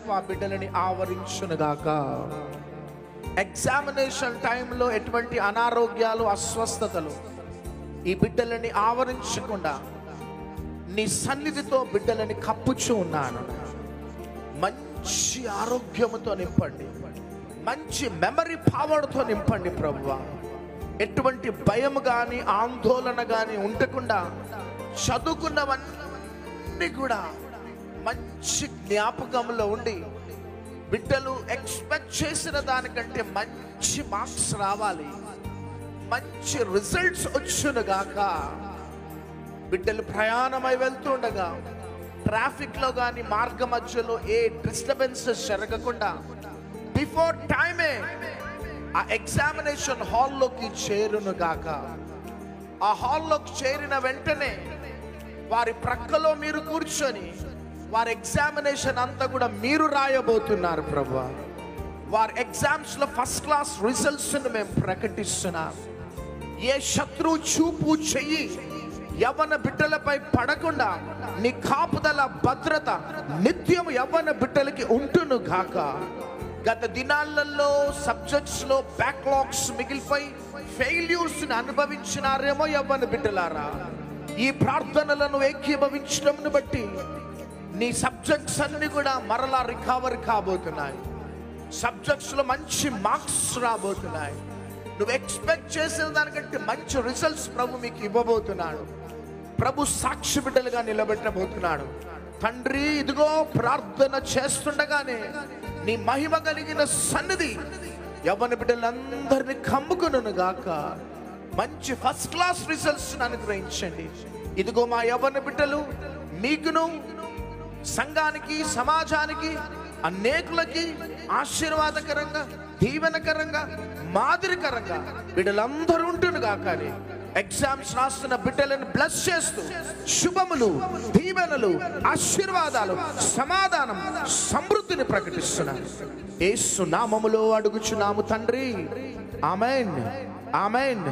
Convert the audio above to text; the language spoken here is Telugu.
రక్తము ఆ బిడ్డలని ఆవరించునుగాక. ఎగ్జామినేషన్ టైంలో ఎటువంటి అనారోగ్యాలు, అస్వస్థతలు ఈ బిడ్డలని ఆవరించకుండా నీ సన్నిధితో బిడ్డలని కప్పుచూ ఉన్నాను. మంచి ఆరోగ్యముతో నింపండి, మంచి మెమరీ పవర్తో నింపండి ప్రభువా. ఎటువంటి భయం కానీ ఆందోళన కానీ ఉండకుండా చదువుకున్నవన్నీ కూడా మంచి జ్ఞాపకంలో ఉండి బిడ్డలు ఎక్స్పెక్ట్ చేసిన దానికంటే మంచి మార్క్స్ రావాలి, మంచి రిజల్ట్స్ వచ్చునుగాక. బిడ్డలు ప్రయాణమై వెళ్తుండగా ట్రాఫిక్లో కానీ మార్గ మధ్యలో ఏ డిస్టర్బెన్సెస్ జరగకుండా బిఫోర్ టైమే ఆ ఎగ్జామినేషన్ హాల్లోకి చేరునుగాక. ఆ హాల్లోకి చేరిన వెంటనే వారి ప్రక్కలో మీరు కూర్చొని వారి ఎగ్జామినేషన్ అంతా కూడా మీరు రాయబోతున్నారు ప్రభువా. వారి ఎగ్జామ్స్లో ఫస్ట్ క్లాస్ రిజల్ట్స్ని మేము ప్రకటిస్తున్నాం. ఏ శత్రు చూపు చెయ్యి యవ్వన బిడ్డలపై పడకుండా నీ కాపుదల, భద్రత నిత్యం యవ్వన బిడ్డలకి ఉంటును గాక. గత దినాలలో సబ్జెక్ట్స్లో బ్యాక్లాగ్స్ మిగిలిపోయి ఫెయిల్యూర్స్ని అనుభవించినారేమో యవ్వన బిడ్డలారా. ఈ ప్రార్థనలను ఏకీభవించడం బట్టి నీ సబ్జెక్ట్స్ అన్ని కూడా మరలా రికవర్ కాబోతున్నాయి. సబ్జెక్ట్స్లో మంచి మార్క్స్ రాబోతున్నాయి. నువ్వు ఎక్స్పెక్ట్ చేసిన దానికంటే మంచి రిజల్ట్స్ ప్రభు మీకు ఇవ్వబోతున్నాడు. ప్రభు సాక్షి బిడ్డలుగా నిలబెట్టబోతున్నాడు. తండ్రి, ఇదిగో ప్రార్థన చేస్తుండగానే నీ మహిమ కలిగిన సన్నిధి యవ్వన బిడ్డలందరినీ కమ్ముకును గాక. మంచి ఫస్ట్ క్లాస్ రిజల్ట్స్ అనుగ్రహించండి. ఇదిగో మా యవ్వన బిడ్డలు మీకును, సంఘానికి, సమాజానికి, అనేకులకి ఆశీర్వాదకరంగా, దీవెనకరంగా, మాదిరికరంగా బిడ్డలందరూ ఉంటును గాక. ఎగ్జామ్స్ రాస్తున్న బిడ్డలను బ్లెస్ చేస్తూ శుభములు, దీవెనలు, ఆశీర్వాదాలు, సమాధానం, సమృద్ధిని ప్రకటిస్తున్నాను. యేసు నామములో అడుగుచున్నాము తండ్రి. ఆమేన్, ఆమేన్.